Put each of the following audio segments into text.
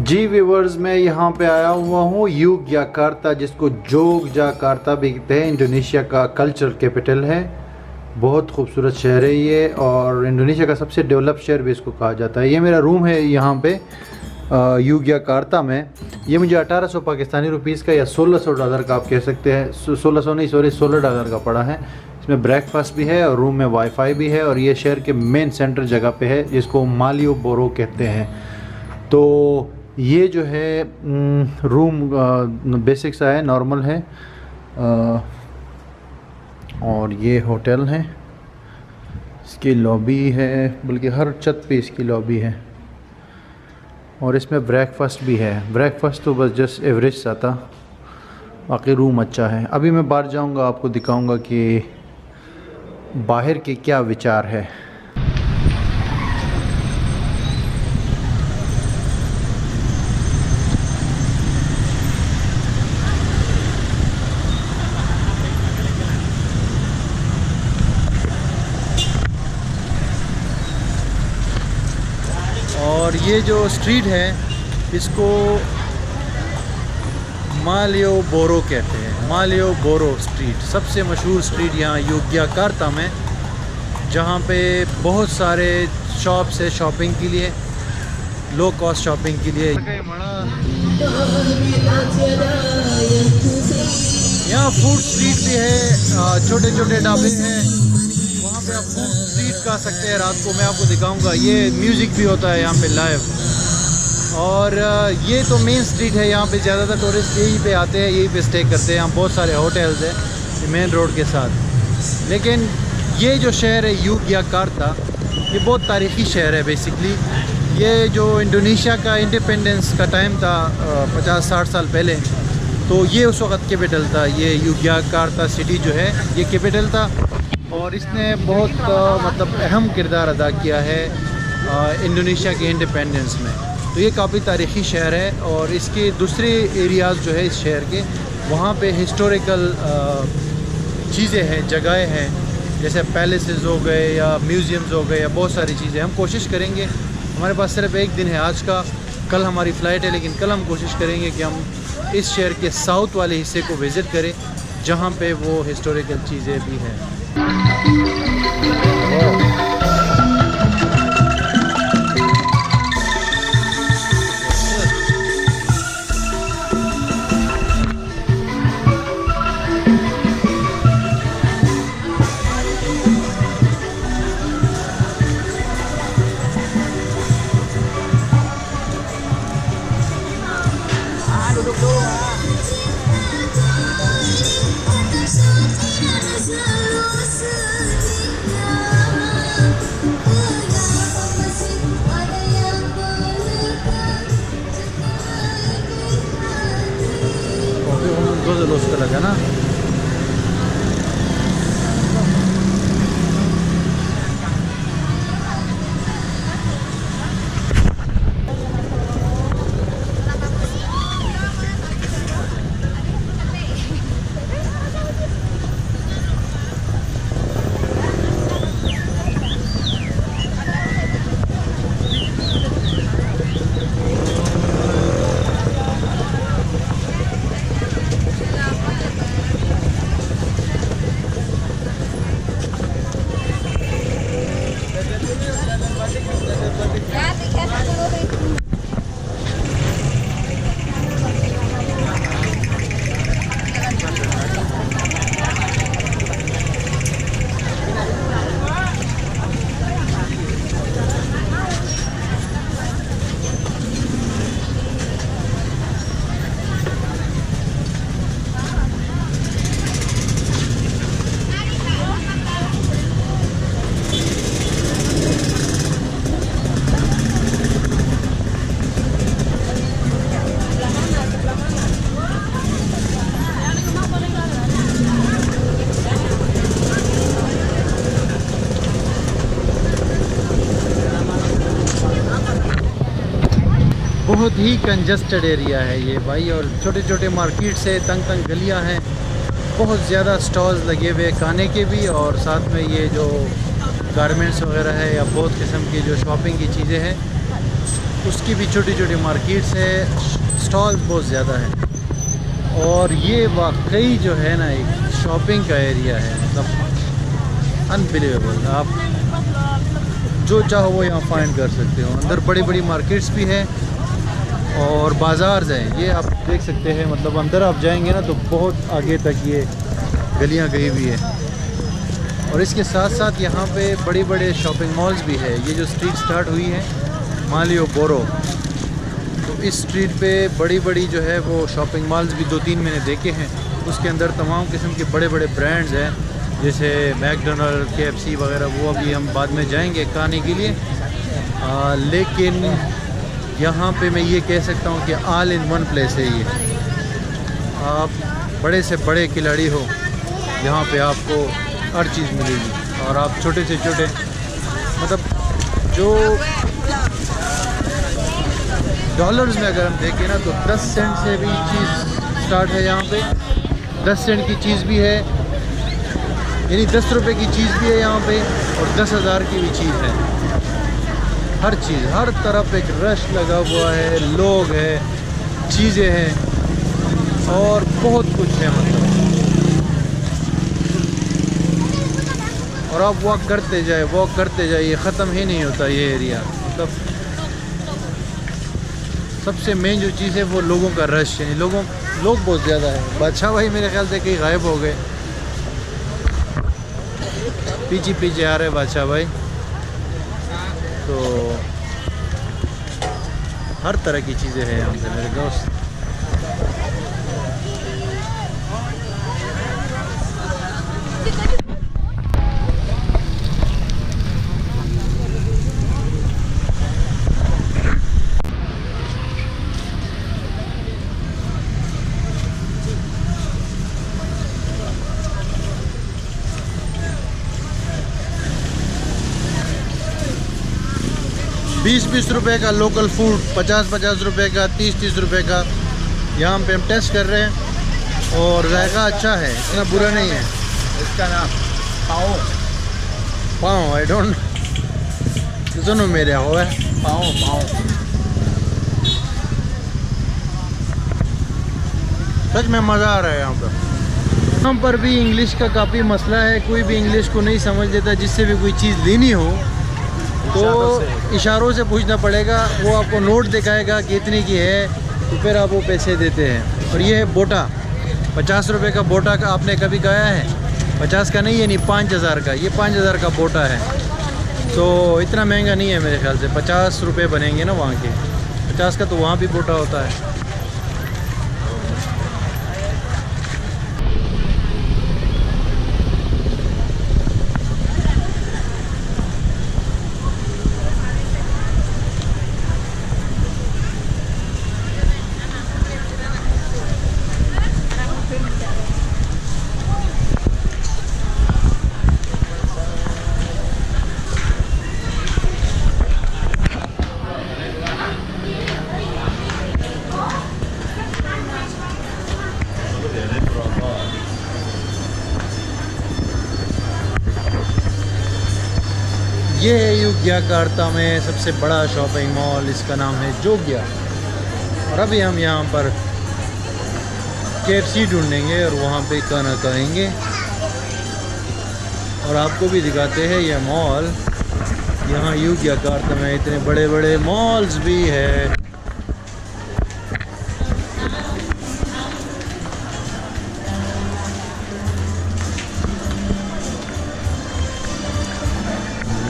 जी viewers, मैं यहाँ पे आया हुआ हूँ योग्याकार्ता, जिसको जोग्जाकार्ता भी कहते हैं। इंडोनेशिया का कल्चरल कैपिटल है। बहुत खूबसूरत शहर है ये, और इंडोनेशिया का सबसे डेवलप शहर भी इसको कहा जाता है। ये मेरा रूम है यहाँ पे योग्याकार्ता में। ये मुझे 1800 पाकिस्तानी रुपीस का या $1600 का आप कह सकते हैं, 1600 नहीं सॉरी $16 का पड़ा है। इसमें ब्रेकफास्ट भी है और रूम में वाईफाई भी है, और ये शहर के मेन सेंटर जगह पे है, जिसको मालियोबोरो कहते हैं। तो ये जो है रूम बेसिक सा है, नॉर्मल है। और ये होटल है, इसकी लॉबी है, बल्कि हर छत पे इसकी लॉबी है। और इसमें ब्रेकफास्ट भी है। ब्रेकफास्ट तो बस जस्ट एवरेज सा था, बाकी रूम अच्छा है। अभी मैं बाहर जाऊंगा, आपको दिखाऊंगा कि बाहर के क्या विचार है। और ये जो स्ट्रीट है इसको मालियोबोरो कहते हैं। मालियोबोरो स्ट्रीट सबसे मशहूर स्ट्रीट यहाँ योग्याकार्ता में, जहाँ पे बहुत सारे शॉप्स है शॉपिंग के लिए, लो कॉस्ट शॉपिंग के लिए। यहाँ फूड स्ट्रीट भी है, छोटे छोटे ढाबे हैं, वहाँ पे आप फूड स्ट्रीट खा सकते हैं। रात को मैं आपको दिखाऊंगा। ये म्यूज़िक भी होता है यहाँ पे लाइव। और ये तो मेन स्ट्रीट है, यहाँ पे ज़्यादातर टूरिस्ट यहीं पे आते हैं, यहीं पे स्टे करते हैं। यहाँ बहुत सारे होटल्स हैं मेन रोड के साथ। लेकिन ये जो शहर है योग्याकार्ता, ये बहुत तारीख़ी शहर है बेसिकली। ये जो इंडोनेशिया का इंडिपेंडेंस का टाइम था 50-60 साल पहले, तो ये उस वक्त कैपिटल था। ये योग्याकार्ता सिटी जो है ये कैपिटल था, और इसने बहुत मतलब अहम किरदार अदा किया है इंडोनेशिया के इंडिपेंडेंस में। तो ये काफ़ी तारीख़ी शहर है। और इसके दूसरे एरियाज़ जो है इस शहर के, वहाँ पे हिस्टोरिकल चीज़ें हैं, जगहें हैं, जैसे पैलेसेस हो गए या म्यूज़ियम्स हो गए या बहुत सारी चीज़ें। हम कोशिश करेंगे, हमारे पास सिर्फ एक दिन है आज का, कल हमारी फ़्लाइट है, लेकिन कल हम कोशिश करेंगे कि हम इस शहर के साउथ वाले हिस्से को विज़िट करें, जहाँ पे वो हिस्टोरिकल चीज़ें भी हैं। उसका लगा ना। बहुत ही कंजस्टेड एरिया है ये भाई, और छोटे छोटे मार्केट्स है, तंग तंग गलियां हैं, बहुत ज़्यादा स्टॉल्स लगे हुए खाने के भी, और साथ में ये जो गारमेंट्स वगैरह है या बहुत किस्म की जो शॉपिंग की चीज़ें हैं उसकी भी छोटी छोटी मार्केट्स है, स्टॉल्स बहुत ज़्यादा है। और ये वाकई जो है ना एक शॉपिंग का एरिया है, मतलब अनबिलीवेबल। आप जो चाहो वो यहाँ फाइंड कर सकते हो। अंदर बड़ी बड़ी मार्केट्स भी है और बाज़ार हैं, ये आप देख सकते हैं। मतलब अंदर आप जाएंगे ना तो बहुत आगे तक ये गलियाँ गई हुई है। और इसके साथ साथ यहाँ पे बड़ी बड़े शॉपिंग मॉल्स भी है। ये जो स्ट्रीट स्टार्ट हुई है मालियोबोरो, तो इस स्ट्रीट पे बड़ी बड़ी जो है वो शॉपिंग मॉल्स भी 2-3 मैंने देखे हैं। उसके अंदर तमाम किस्म के बड़े बड़े ब्रांड्स हैं, जैसे मैकडोनल्ड, KFC वगैरह। वो अभी हम बाद में जाएंगे खाने के लिए। लेकिन यहाँ पे मैं ये कह सकता हूँ कि ऑल इन वन प्लेस है ये। आप बड़े से बड़े खिलाड़ी हो, यहाँ पे आपको हर चीज़ मिलेगी। और आप छोटे से छोटे, मतलब जो डॉलर्स में अगर हम देखें ना तो 10 सेंट से भी चीज़ स्टार्ट है यहाँ पे। 10 सेंट की चीज़ भी है, यानी 10 रुपए की चीज़ भी है यहाँ पे, और 10,000 की भी चीज़ है। हर चीज़, हर तरफ एक रश लगा हुआ है, लोग हैं, चीज़ें हैं और बहुत कुछ है मतलब। और आप वॉक करते जाए, ये ख़त्म ही नहीं होता ये एरिया। मतलब सबसे मेन जो चीज़ है वो लोगों का रश, यानी लोग बहुत ज़्यादा है। बादशाह भाई मेरे ख्याल से कहीं गायब हो गए, पीछे आ रहे बादशाह भाई। तो हर तरह की चीज़ें हैं यहाँ पे मेरे दोस्त। 20-20 रुपए का लोकल फूड, 50-50 रुपए का, 30-30 रुपए का यहाँ पे हम टेस्ट कर रहे हैं। और जायका अच्छा है, इतना बुरा नहीं है। इसका नाम पाँव, आई डोंट दोनों मेरे हो है पाँव। सच में मज़ा आ रहा है यहाँ पर। यहाँ पर भी इंग्लिश का काफ़ी मसला है, कोई भी इंग्लिश को नहीं समझ लेता। जिससे भी कोई चीज़ लेनी हो तो इशारों से पूछना पड़ेगा। वो आपको नोट दिखाएगा कि इतनी की है, तो फिर आप वो पैसे देते हैं। और ये है बोटा, 50 रुपये का बोटा का आपने कभी खाया है? 50 का नहीं है, नहीं 5,000 का। ये 5,000 का बोटा है, तो इतना महंगा नहीं है मेरे ख्याल से। 50 रुपये बनेंगे ना वहाँ के, 50 का तो वहाँ भी बोटा होता है। ये है योग्याकार्ता में सबसे बड़ा शॉपिंग मॉल, इसका नाम है जोग्या। और अभी हम यहाँ पर KFC ढूंढेंगे और वहाँ पे खाना खाएंगे। और आपको भी दिखाते हैं ये मॉल। यहाँ योग्याकार्ता में इतने बड़े बड़े मॉल्स भी है।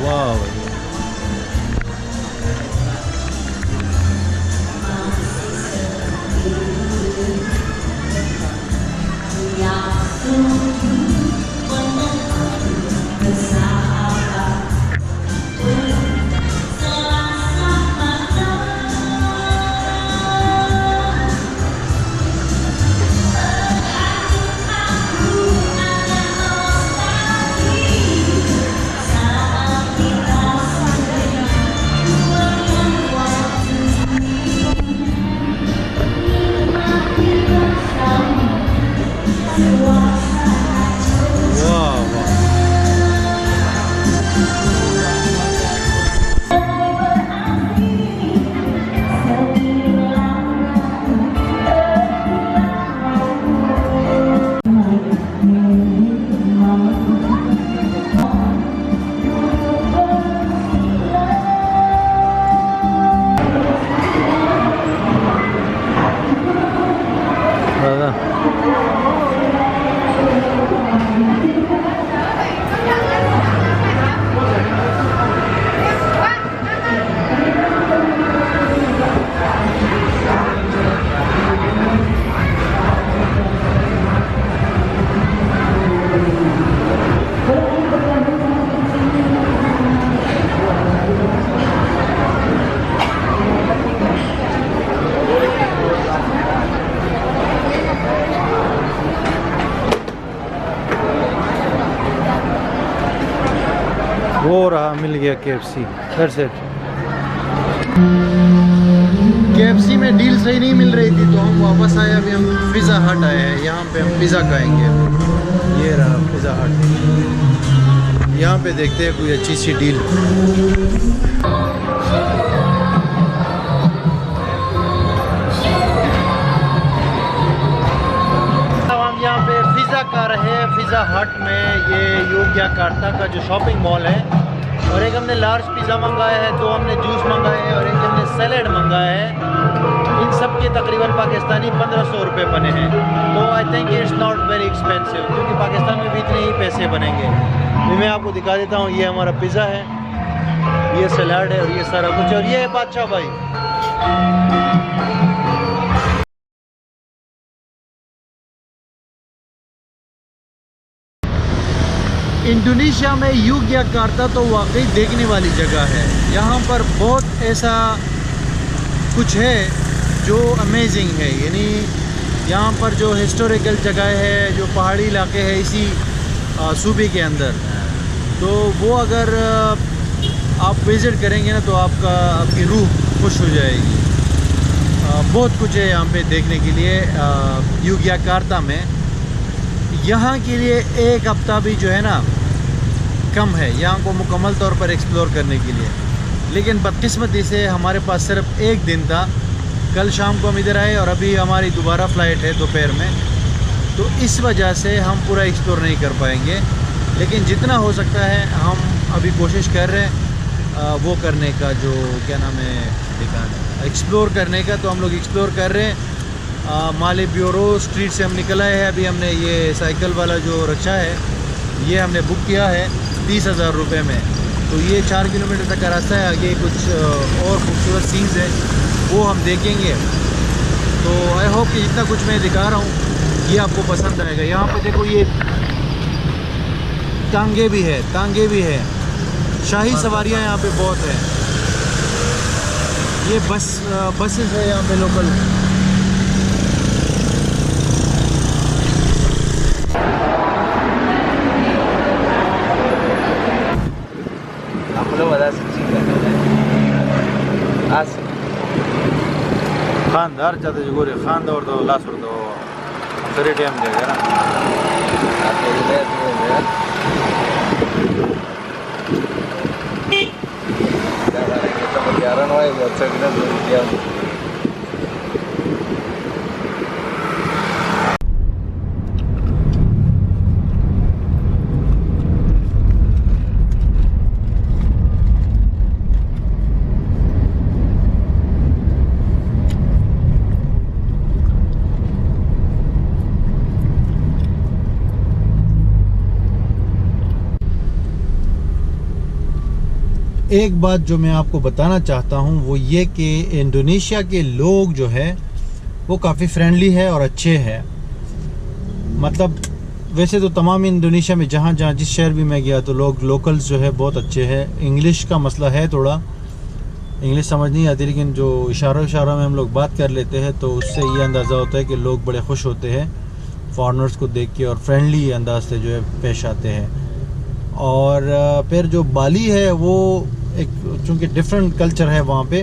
वाह, वो रहा, मिल गया KFC। That's it. KFC में डील सही नहीं मिल रही थी तो हम वापस आए। अभी हम पिज़्ज़ा हट आए हैं, यहाँ पे हम पिज़्ज़ा खाएंगे। ये रहा पिज़्ज़ा हट। यहाँ पे देखते हैं कोई अच्छी सी डील। हम यहाँ पे पिज़्ज़ा खा रहे हैं पिज़्ज़ा हट में। ये योग्याकार्ता का जो शॉपिंग मॉल है। और एक हमने लार्ज पिज़्ज़ा मंगाया है, 2 हमने जूस मंगाए हैं और एक हमने सैलेड मंगाया है। इन सब के तकरीबन पाकिस्तानी 1500 रुपये बने हैं। तो I think it's not very expensive, क्योंकि पाकिस्तान में भी इतने ही पैसे बनेंगे। तो मैं आपको दिखा देता हूँ, ये हमारा पिज़्ज़ा है, ये सलाद है और ये सारा कुछ। और ये है बादशाह भाई। इंडोनेशिया में योग्याकार्ता तो वाकई देखने वाली जगह है। यहाँ पर बहुत ऐसा कुछ है जो अमेजिंग है। यानी यहाँ पर जो हिस्टोरिकल जगह है, जो पहाड़ी इलाके हैं इसी सूबे के अंदर, तो वो अगर आप विज़िट करेंगे ना तो आपकी रूह खुश हो जाएगी। बहुत कुछ है यहाँ पे देखने के लिए योग्याकार्ता में। यहाँ के लिए एक हफ्ता भी जो है ना कम है यहाँ को मुकम्मल तौर पर एक्सप्लोर करने के लिए। लेकिन बदकिस्मती से हमारे पास सिर्फ एक दिन था। कल शाम को हम इधर आए और अभी हमारी दोबारा फ़्लाइट है दोपहर में, तो इस वजह से हम पूरा एक्सप्लोर नहीं कर पाएंगे। लेकिन जितना हो सकता है हम अभी कोशिश कर रहे हैं वो करने का, जो क्या नाम है, दिखाना, एक्सप्लोर करने का। तो हम लोग एक्सप्लोर कर रहे हैं। माले ब्यूरो स्ट्रीट से हम निकल आए हैं। अभी हमने ये साइकिल वाला जो रक्षा है ये हमने बुक किया है 30,000 रुपये में। तो ये 4 किलोमीटर तक का रास्ता है। आगे कुछ और खूबसूरत सीन्स है वो हम देखेंगे। तो आई होप कि जितना कुछ मैं दिखा रहा हूँ ये आपको पसंद आएगा। यहाँ पे देखो ये टांगे भी है, शाही सवारियाँ यहाँ पे बहुत है। ये बसेस है यहाँ पे लोकल। खानदार चाहते जो गोरे खानदार तो लास्ट तो सरे टाइम जाएगा ना। एक बात जो मैं आपको बताना चाहता हूँ वो ये कि इंडोनेशिया के लोग जो है वो काफ़ी फ्रेंडली है और अच्छे हैं। मतलब वैसे तो तमाम इंडोनेशिया में जहाँ जिस शहर भी मैं गया तो लोग लोकल्स जो है बहुत अच्छे हैं। इंग्लिश का मसला है, थोड़ा इंग्लिश समझ नहीं आती, लेकिन जो इशारों में हम लोग बात कर लेते हैं तो उससे ये अंदाज़ा होता है कि लोग बड़े खुश होते हैं फॉरेनर्स को देख के और फ्रेंडली अंदाज से जो है पेश आते हैं। और फिर जो बाली है वो एक चूँकि डिफरेंट कल्चर है वहाँ पे,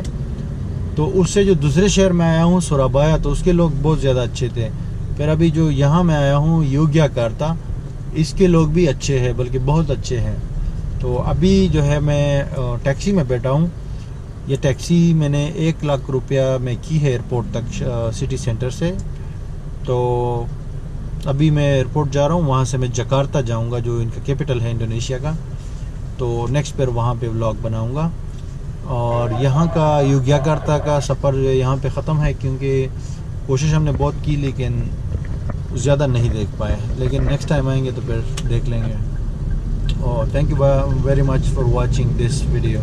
तो उससे जो दूसरे शहर में आया हूँ सुराबाया, तो उसके लोग बहुत ज़्यादा अच्छे थे। फिर अभी जो यहाँ मैं आया हूँ योग्याकार्ता, इसके लोग भी अच्छे हैं, बल्कि बहुत अच्छे हैं। तो अभी जो है मैं टैक्सी में बैठा हूँ। ये टैक्सी मैंने 1 लाख रुपया में की है एयरपोर्ट तक सिटी सेंटर से। तो अभी मैं एयरपोर्ट जा रहा हूँ, वहाँ से मैं जकार्ता जाऊँगा जो इनका कैपिटल है इंडोनेशिया का। तो नेक्स्ट फिर वहाँ पे व्लॉग बनाऊँगा। और यहाँ का योग्याकार्ता का सफ़र यहाँ पे ख़त्म है, क्योंकि कोशिश हमने बहुत की लेकिन ज़्यादा नहीं देख पाए। लेकिन नेक्स्ट टाइम आएंगे तो फिर देख लेंगे। और thank you very much for watching this video.